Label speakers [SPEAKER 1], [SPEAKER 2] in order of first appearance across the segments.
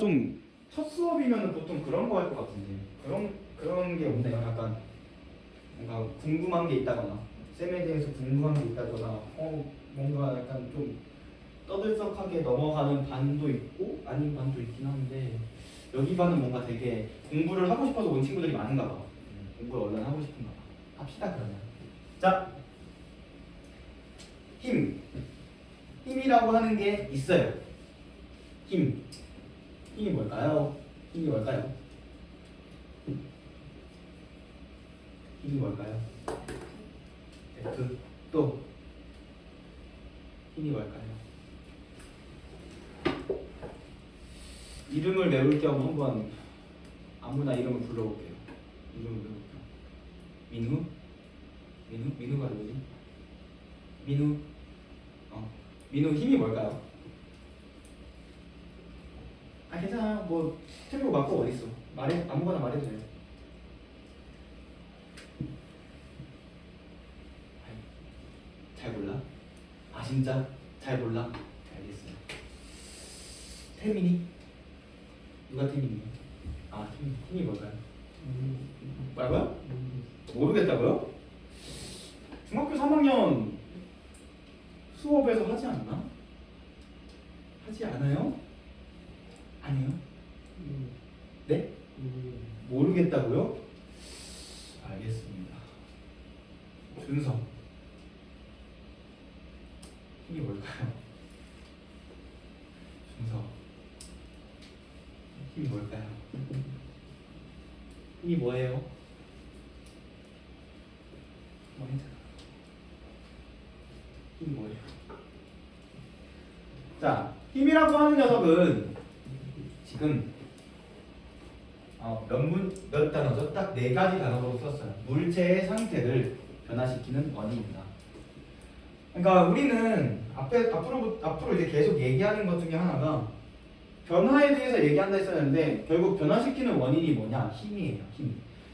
[SPEAKER 1] 좀 첫 수업이면 보통 그런 거 할 것 같은데 그런 게 없네요. 약간 뭔가 궁금한 게 있다거나 쌤에 대해서 궁금한 게 있다거나 뭔가 약간 좀 떠들썩하게 넘어가는 반도 있고 아닌 반도 있긴 한데 여기 반은 뭔가 되게 공부를 하고 싶어서 온 친구들이 많은가 봐. 공부를 얼른 하고 싶은가 봐. 합시다 그러면. 자, 힘이라고 하는 게 있어요. 힘이 뭘까요? 힘이 뭘까요? 힘이 뭘까요? F 또 힘이 뭘까요? 이름을 외울 겸 한번 아무나 이름을 불러볼게요. 이름을 외울게요. 민우가 누구지? 민우 힘이 뭘까요? 아 괜찮아. 뭐 틀리고 맞고 어딨어. 말해 아무거나 말해도 돼요. 잘 몰라? 아 진짜? 잘 몰라? 알겠어요. 태민이? 누가 태민이에요? 아 태민이 뭘까요? 뭐라고요? 모르겠다고요? 중학교 3학년 수업에서 하지 않나? 하지 않아요? 아니요? 네? 모르겠다고요? 알겠습니다. 준서 힘이 뭘까요? 준서 힘이 뭘까요? 힘이 뭐예요? 뭐 했잖아. 힘이 뭐예요? 자, 힘이라고 하는 녀석은 지금 몇 단어죠? 딱 4가지 단어로 썼어요. 물체의 상태를 변화시키는 원인이다. 그러니까 우리는 앞으로 이제 계속 얘기하는 것 중에 하나가 변화에 대해서 얘기한다 했었는데 결국 변화시키는 원인이 뭐냐? 힘이에요.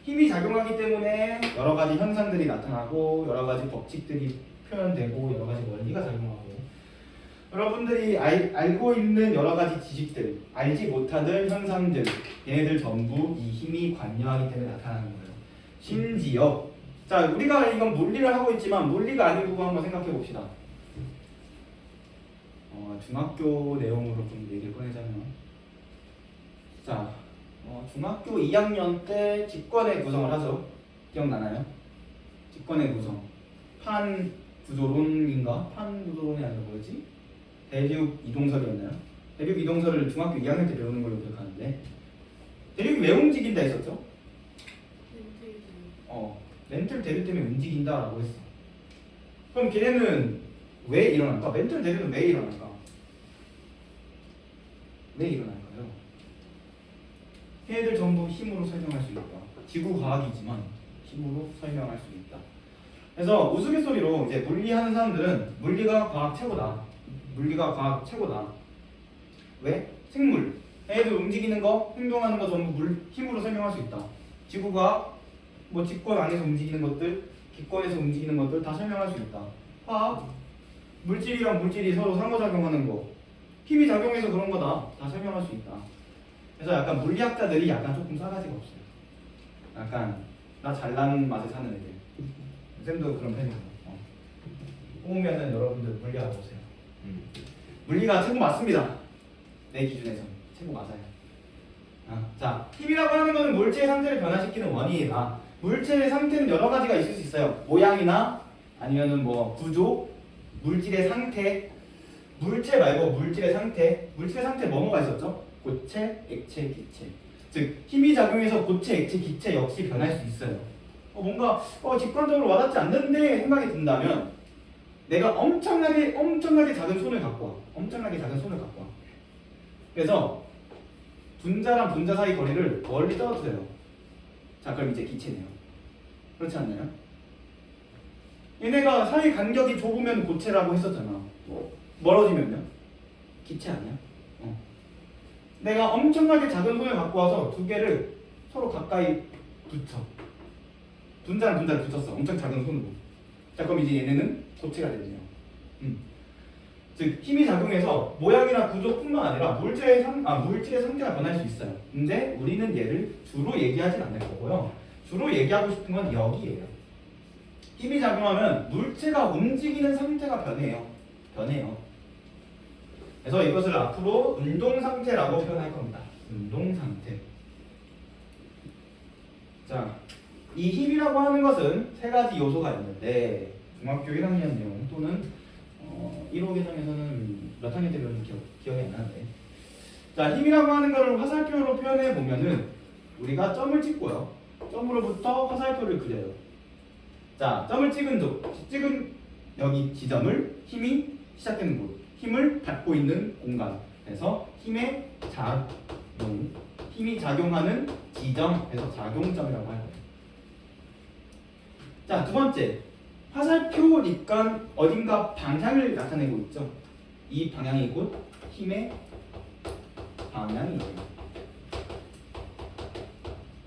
[SPEAKER 1] 힘이 작용하기 때문에 여러 가지 현상들이 나타나고 여러 가지 법칙들이 표현되고 여러 가지 원리가 작용하고 여러분들이 알고 있는 여러 가지 지식들, 알지 못하는 현상들, 얘네들 전부 이 힘이 관여하기 때문에 나타나는 거예요. 심지어 자, 우리가 이건 물리를 하고 있지만 물리가 아닌 부분 한번 생각해 봅시다. 중학교 내용으로 좀 얘기를 꺼내자면 자, 중학교 2학년 때 직권의 구성을 하죠. 기억나나요? 직권의 구성. 판구조론인가? 판구조론이 아니라 뭐였지? 대륙 이동설이었나요? 대륙 이동설을 중학교 2학년 때 배우는 걸로 기억하는데 대륙이 왜 움직인다 했었죠? 멘틀 대류 때문에 움직인다라고 했어. 그럼 걔네는 왜 일어날까? 멘틀 대류는 왜 일어날까? 왜 일어날까요? 걔네들 전부 힘으로 설명할 수 있다. 지구 과학이지만 힘으로 설명할 수 있다. 그래서 우스갯소리로 이제 물리하는 사람들은 물리가 과학 최고다. 물리가 과학 최고다. 왜? 생물. 얘네들 움직이는 거, 행동하는 거 전부 힘으로 설명할 수 있다. 지구과학 뭐 직권 안에서 움직이는 것들, 기권에서 움직이는 것들 다 설명할 수 있다. 화학, 물질이랑 물질이 서로 상호작용하는 거, 힘이 작용해서 그런 거다. 다 설명할 수 있다. 그래서 약간 물리학자들이 약간 조금 싸가지가 없어요. 약간 나 잘난 맛에 사는 애들. 쌤도 그런 편이에요. 뽑으면은 여러분들 물리하고 오세요. 물리가 최고 맞습니다. 내 기준에서 최고 맞아요. 자, 힘이라고 하는 것은 물체의 상태를 변화시키는 원인이다. 물체의 상태는 여러 가지가 있을 수 있어요. 모양이나 아니면은 뭐 구조, 물질의 상태, 물체 말고 물질의 상태. 물질의 상태 뭐가 있었죠? 고체, 액체, 기체. 즉 힘이 작용해서 고체, 액체, 기체 역시 변할 수 있어요. 뭔가 직관적으로 와닿지 않는데 생각이 든다면 내가 엄청나게 작은 손을 갖고 와. 엄청나게 작은 손을 갖고 와. 그래서 분자랑 분자 사이 거리를 멀리 떨어뜨려요. 자, 그럼 이제 기체네요. 그렇지 않나요? 얘네가 사이 간격이 좁으면 고체라고 했었잖아. 멀어지면요? 기체 아니야? 내가 엄청나게 작은 손을 갖고 와서 두 개를 서로 가까이 붙여. 분자랑 분자를 붙였어. 엄청 작은 손으로. 자, 그럼 이제 얘네는 고체가 되네요. 즉 힘이 작용해서 모양이나 구조뿐만 아니라 물질의 상태가 변할 수 있어요. 근데 우리는 얘를 주로 얘기하진 않을 거고요. 주로 얘기하고 싶은 건 여기예요. 힘이 작용하면 물체가 움직이는 상태가 변해요. 그래서 이것을 앞으로 운동 상태라고 표현할 겁니다. 운동 상태. 자, 이 힘이라고 하는 것은 세 가지 요소가 있는데 중학교 1학년 내용 또는 1호 개정에서는 몇 학년 때 배웠는지 기억이 안 나는데, 자, 힘이라고 하는 것을 화살표로 표현해 보면은 우리가 점을 찍고요. 점으로부터 화살표를 그려요. 자, 점을 찍은 여기 지점을 힘이 시작되는 곳, 힘을 받고 있는 공간. 그래서 힘이 작용하는 지점에서 작용점이라고 할 거예요. 자, 두 번째. 화살표니까 어딘가 방향을 나타내고 있죠. 이 방향이 곧 힘의 방향이에요.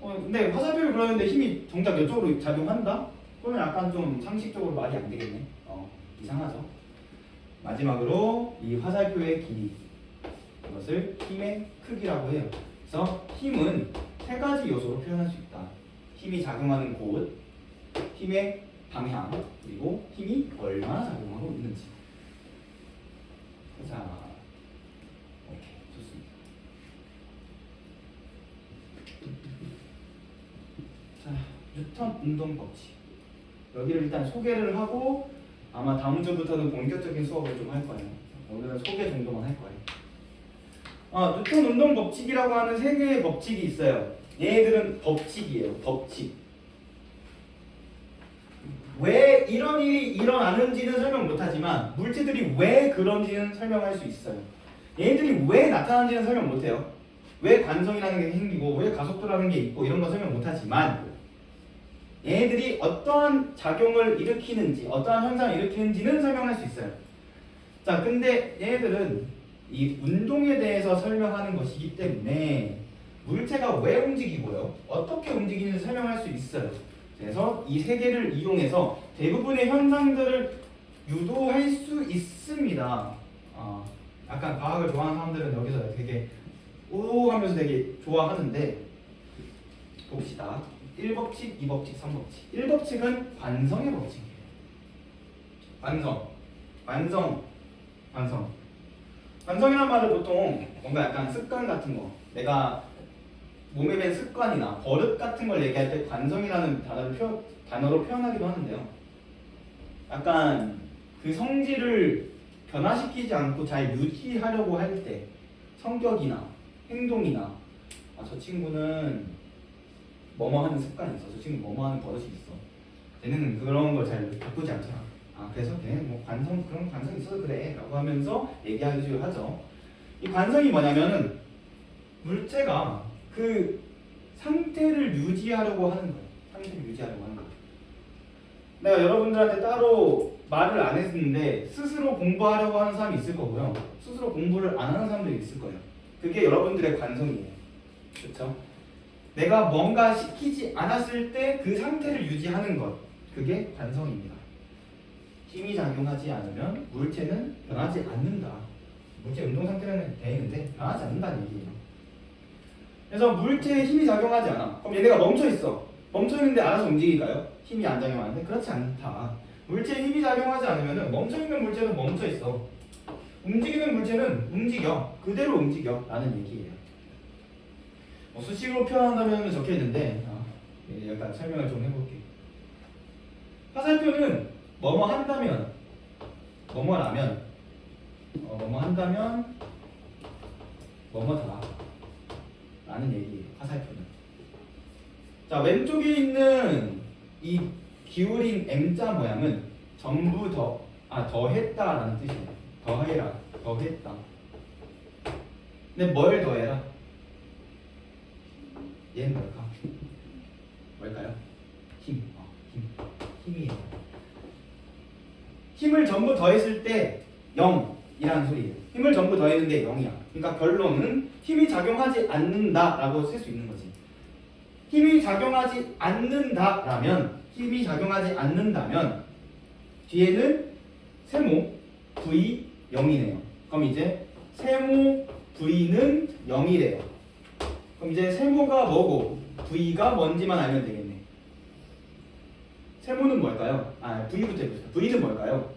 [SPEAKER 1] 근데 화살표를 그렸는데 힘이 정작 이쪽으로 작용한다? 그러면 약간 좀 상식적으로 말이 안 되겠네. 이상하죠. 마지막으로 이 화살표의 길이, 이것을 힘의 크기라고 해요. 그래서 힘은 세 가지 요소로 표현할 수 있다. 힘이 작용하는 곳, 힘의 방향, 그리고 힘이 얼마나 작용하고 있는지. 자, 오케이, 좋습니다. 자, 뉴턴 운동 법칙. 여기를 일단 소개를 하고 아마 다음 주부터는 본격적인 수업을 좀 할 거예요. 오늘은 소개 정도만 할 거예요. 뉴턴 운동 법칙이라고 하는 세 개의 법칙이 있어요. 얘네들은 법칙이에요. 법칙. 왜 이런 일이 일어나는지는 설명 못하지만 물체들이 왜 그런지는 설명할 수 있어요. 얘네들이 왜 나타나는지는 설명 못해요. 왜 관성이라는 게 생기고 왜 가속도라는 게 있고 이런 건 설명 못하지만 얘네들이 어떠한 작용을 일으키는지 어떠한 현상을 일으키는지는 설명할 수 있어요. 자, 근데 얘네들은 이 운동에 대해서 설명하는 것이기 때문에 물체가 왜 움직이고요 어떻게 움직이는지 설명할 수 있어요. 그래서 이 세 개를 이용해서 대부분의 현상들을 유도할 수 있습니다. 약간 과학을 좋아하는 사람들은 여기서 되게 우하면서 되게 좋아하는데, 봅시다. 1법칙, 2법칙, 3법칙. 1법칙은 관성의 법칙이에요. 관성이란 말을 보통 뭔가 약간 습관 같은 거, 내가 몸에 밴 습관이나 버릇 같은 걸 얘기할 때 관성이라는 단어로 표현하기도 하는데요. 약간 그 성질을 변화시키지 않고 잘 유지하려고 할 때 성격이나 행동이나 저 친구는 뭐뭐 하는 습관이 있어, 저 친구 뭐뭐 하는 버릇이 있어, 걔는 그런 걸 잘 바꾸지 않잖아. 그래서 걔는 뭐 그런 관성이 있어서 그래 라고 하면서 얘기하기도 하죠. 이 관성이 뭐냐면은 물체가 그 상태를 유지하려고 하는 거예요. 내가 여러분들한테 따로 말을 안 했는데 스스로 공부하려고 하는 사람이 있을 거고요. 스스로 공부를 안 하는 사람들이 있을 거예요. 그게 여러분들의 관성이에요. 그렇죠? 내가 뭔가 시키지 않았을 때 그 상태를 유지하는 것, 그게 관성입니다. 힘이 작용하지 않으면 물체는 변하지 않는다. 물체 운동 상태는 돼 있는데 변하지 않는다는 얘기예요. 그래서 물체에 힘이 작용하지 않아. 그럼 얘네가 멈춰있어. 멈춰있는데 알아서 움직일까요? 힘이 안 작용하는데? 그렇지 않다. 물체에 힘이 작용하지 않으면 멈춰있는 물체는 멈춰있어. 움직이는 물체는 움직여. 그대로 움직여. 라는 얘기예요. 수식으로 표현한다면 적혀있는데 약간 설명을 좀 해볼게요. 화살표는 뭐뭐 한다면, 뭐뭐라면, 뭐뭐 한다면 뭐뭐다 라는 얘기예요. 화살표는. 자, 왼쪽에 있는 이 기울인 M자 모양은 전부 더했다 라는 뜻이에요. 더해라, 더했다. 근데 뭘 더해라? 얘는 뭘까요? 힘이에요. 힘을 전부 더했을 때 0이라는 소리예요. 힘을 전부 더했는데 0이야. 그러니까 결론은 힘이 작용하지 않는다라고 쓸 수 있는 거지. 힘이 작용하지 않는다면 뒤에는 세모 V 0이네요. 그럼 이제 세모 V는 0이래요. 그럼 이제 세모가 뭐고 V가 뭔지만 알면 되겠네. 세모는 뭘까요? V부터 해보세요. V는 뭘까요?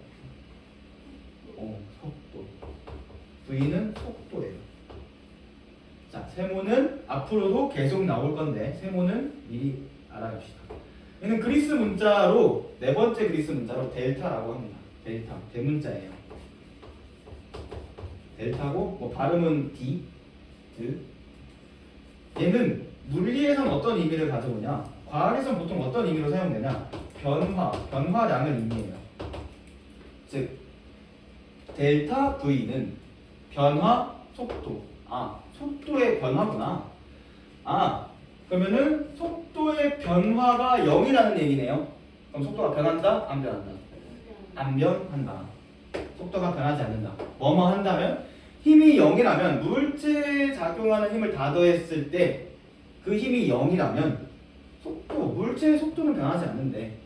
[SPEAKER 1] 속도. V는 속도예요. 자, 세모는 앞으로도 계속 나올 건데 세모는 미리 알아봅시다. 얘는 그리스 문자로 네 번째 그리스 문자로 델타라고 합니다. 델타, 대문자예요. 델타고 뭐 발음은 D, 드. 얘는 물리에선 어떤 의미를 가져오냐? 과학에선 보통 어떤 의미로 사용되냐? 변화량을 의미해요. 즉 델타 V는 변화 속도. 속도의 변화구나. 그러면은 속도의 변화가 0이라는 얘기네요. 그럼 속도가 변한다? 안 변한다? 안 변한다. 속도가 변하지 않는다. 뭐뭐 한다면 힘이 0이라면 물체에 작용하는 힘을 다 더했을 때 그 힘이 0이라면 물체의 속도는 변하지 않는데,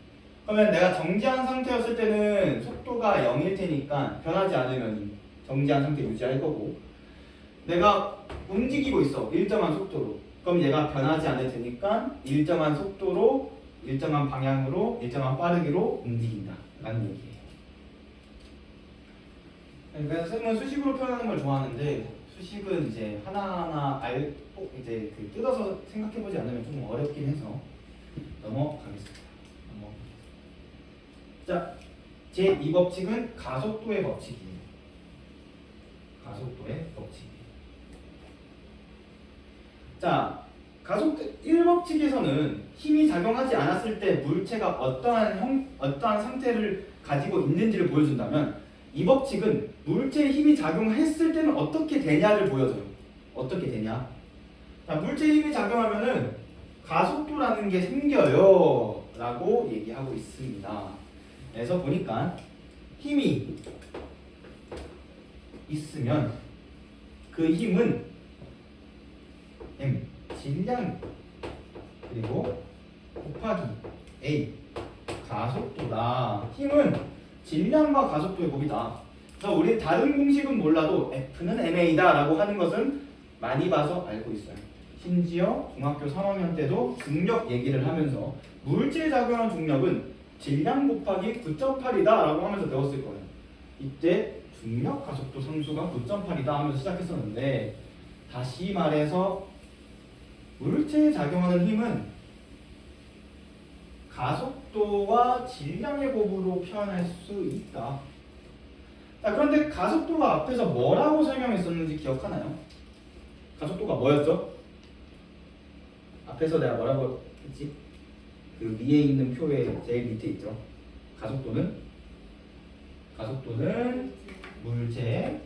[SPEAKER 1] 그러면 내가 정지한 상태였을 때는 속도가 0일 테니까 변하지 않으면 정지한 상태 유지할 거고, 내가 움직이고 있어 일정한 속도로, 그럼 얘가 변하지 않을 테니까 일정한 속도로 일정한 방향으로 일정한 빠르기로 움직인다 라는 얘기예요. 그래서 쌤은 수식으로 표현하는 걸 좋아하는데, 수식은 이제 하나하나 이제 뜯어서 생각해보지 않으면 좀 어렵긴 해서 넘어가겠습니다. 자, 제2법칙은 가속도의 법칙이에요. 가속도의 법칙. 자, 가속도 1법칙에서는 힘이 작용하지 않았을 때 물체가 어떠한 상태를 가지고 있는지를 보여준다면, 이 법칙은 물체에 힘이 작용했을 때는 어떻게 되냐를 보여줘요. 어떻게 되냐? 자, 물체에 힘이 작용하면은 가속도라는 게 생겨요 라고 얘기하고 있습니다. 그래서 보니까 힘이 있으면 그 힘은 M, 질량, 그리고 곱하기 A, 가속도다. 힘은 질량과 가속도의 곱이다. 그래서 우리 다른 공식은 몰라도 F는 MA다 라고 하는 것은 많이 봐서 알고 있어요. 심지어 중학교 3학년 때도 중력 얘기를 하면서 물체에 작용하는 중력은 질량 곱하기 9.8이다 라고 하면서 배웠을 거예요. 이때 중력 가속도 상수가 9.8이다 하면서 시작했었는데, 다시 말해서 물체에 작용하는 힘은 가속도와 질량의 곱으로 표현할 수 있다. 자, 그런데 가속도가 앞에서 뭐라고 설명했었는지 기억하나요? 가속도가 뭐였죠? 앞에서 내가 뭐라고 했지? 그 위에 있는 표의 제일 밑에 있죠. 가속도는 물체의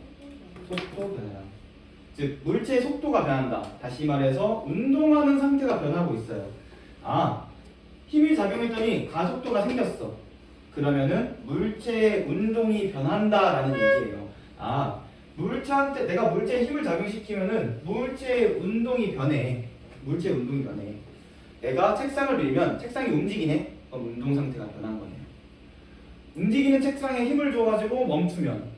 [SPEAKER 1] 속도 변화량. 즉 물체의 속도가 변한다. 다시 말해서 운동하는 상태가 변하고 있어요. 힘이 작용했더니 가속도가 생겼어. 그러면은 물체의 운동이 변한다라는 얘기예요. 물체한테 내가 물체에 힘을 작용시키면은 물체의 운동이 변해. 물체의 운동이 변해. 내가 책상을 밀면 책상이 움직이네. 그럼 운동 상태가 변한 거예요. 움직이는 책상에 힘을 줘가지고 멈추면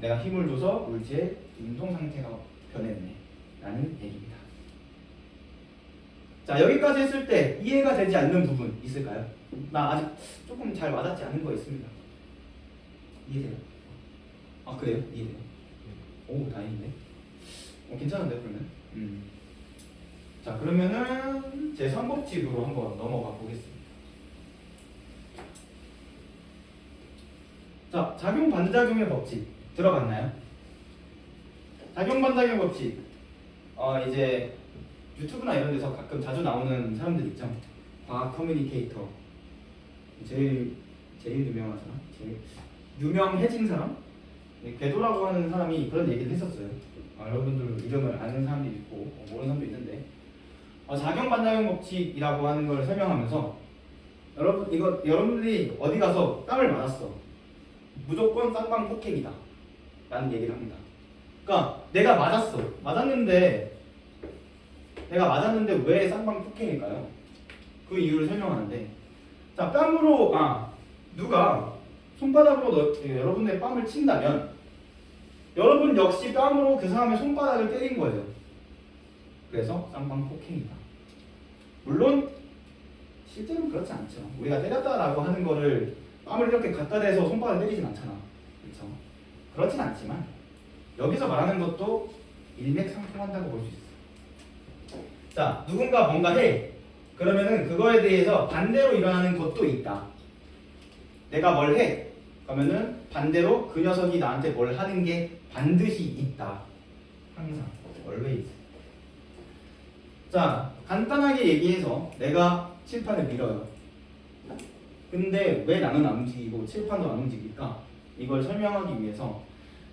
[SPEAKER 1] 내가 힘을 줘서 물체의 운동 상태가 변했네 라는 얘기입니다. 자, 여기까지 했을 때 이해가 되지 않는 부분 있을까요? 나 아직 조금 잘 와닿지 않는 거 있습니다. 이해돼요? 그래요? 이해돼요? 오, 다행이네. 괜찮은데 그러면? 자, 그러면은 제 3법칙으로 한번 넘어가 보겠습니다. 자, 작용 반작용의 법칙 들어봤나요? 작용 반작용 법칙 이제 유튜브나 이런 데서 가끔 자주 나오는 사람들 있죠. 과학 커뮤니케이터 제일 유명하잖아. 제일 유명해진 사람? 궤도라고 하는 사람이 그런 얘기를 했었어요. 여러분들 이름을 아는 사람도 있고 모르는 사람도 있는데, 작용 반작용 법칙이라고 하는 걸 설명하면서 여러분들이 어디 가서 땀을 맞았어. 무조건 쌍방 폭행이다 라는 얘기를 합니다. 그러니까 내가 맞았는데 왜 쌍방 폭행일까요? 그 이유를 설명하는데, 자, 뺨으로 누가 손바닥으로 여러분의 뺨을 친다면 여러분 역시 뺨으로 그 사람의 손바닥을 때린 거예요. 그래서 쌍방폭행이다. 물론 실제로는 그렇지 않죠. 우리가 때렸다라고 하는 거를 뺨을 이렇게 갖다 대서 손바닥을 때리진 않잖아. 그렇죠? 그렇진 않지만 여기서 말하는 것도 일맥상통한다고 볼 수 있어. 자, 누군가 뭔가 해. 그러면은 그거에 대해서 반대로 일어나는 것도 있다. 내가 뭘 해. 그러면은 반대로 그 녀석이 나한테 뭘 하는 게 반드시 있다. 항상. always. 자, 간단하게 얘기해서 내가 칠판을 밀어요. 근데 왜 나는 안 움직이고 칠판도 안 움직일까? 이걸 설명하기 위해서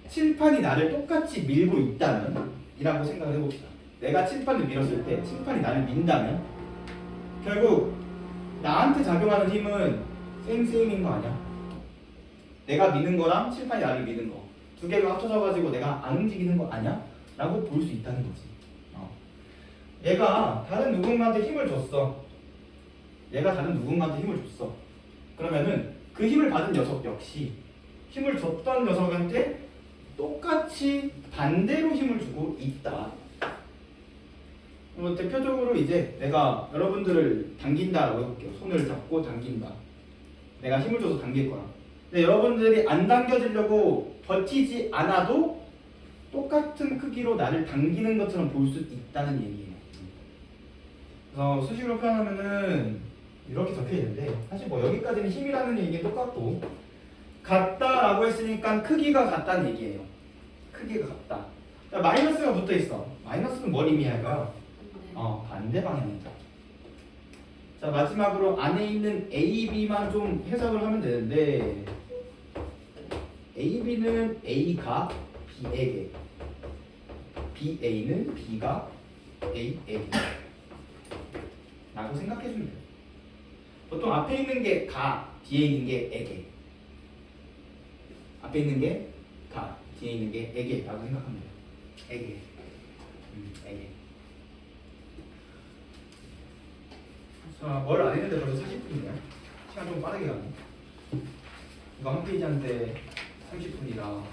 [SPEAKER 1] 칠판이 나를 똑같이 밀고 있다면 이라고 생각을 해봅시다. 내가 칠판을 밀었을 때 칠판이 나를 민다면 결국 나한테 작용하는 힘은 쌩쌩인 거 아니야? 내가 미는 거랑 칠판이 나를 미는 거 두 개가 합쳐져가지고 내가 안 움직이는 거 아니야? 라고 볼 수 있다는 거지. 얘가 다른 누군가한테 힘을 줬어. 얘가 다른 누군가한테 힘을 줬어. 그러면은 그 힘을 받은 녀석 역시 힘을 줬던 녀석한테 똑같이 반대로 힘을 주고 있다. 대표적으로 이제 내가 여러분들을 당긴다라고 해볼게요. 손을 잡고 당긴다. 내가 힘을 줘서 당길 거야. 근데 여러분들이 안 당겨지려고 버티지 않아도 똑같은 크기로 나를 당기는 것처럼 볼 수 있다는 얘기예요. 그래서 수식으로 표현하면은 이렇게 적혀 있는데 사실 뭐 여기까지는 힘이라는 얘기는 똑같고 같다라고 했으니까 크기가 같다는 얘기예요. 크기가 같다. 자, 마이너스가 붙어 있어. 마이너스는 뭘 의미할까요? 반대 방향이다. 자, 마지막으로 안에 있는 A, B만 좀 해석을 하면 되는데 A, B는 A가 B에게, BA는 B가 A에게 라고 생각해주면 돼요. 보통 앞에 있는 게 가, 뒤에 있는 게 에게. 앞에 있는 게 가, 뒤에 있는 게 에게 라고 생각하면 돼요. 에게. 에게. 자, 뭘 안 했는데 벌써 40분이네. 시간 좀 빠르게 가네. 이거 한 페이지한테 30분이라.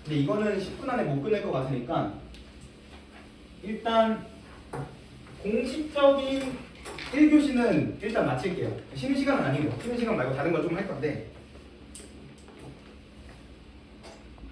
[SPEAKER 1] 근데 이거는 10분 안에 못 끝낼 것 같으니까 일단 공식적인 1교시는 일단 마칠게요. 쉬는 시간은 아니고 쉬는 시간 말고 다른 걸 좀 할 건데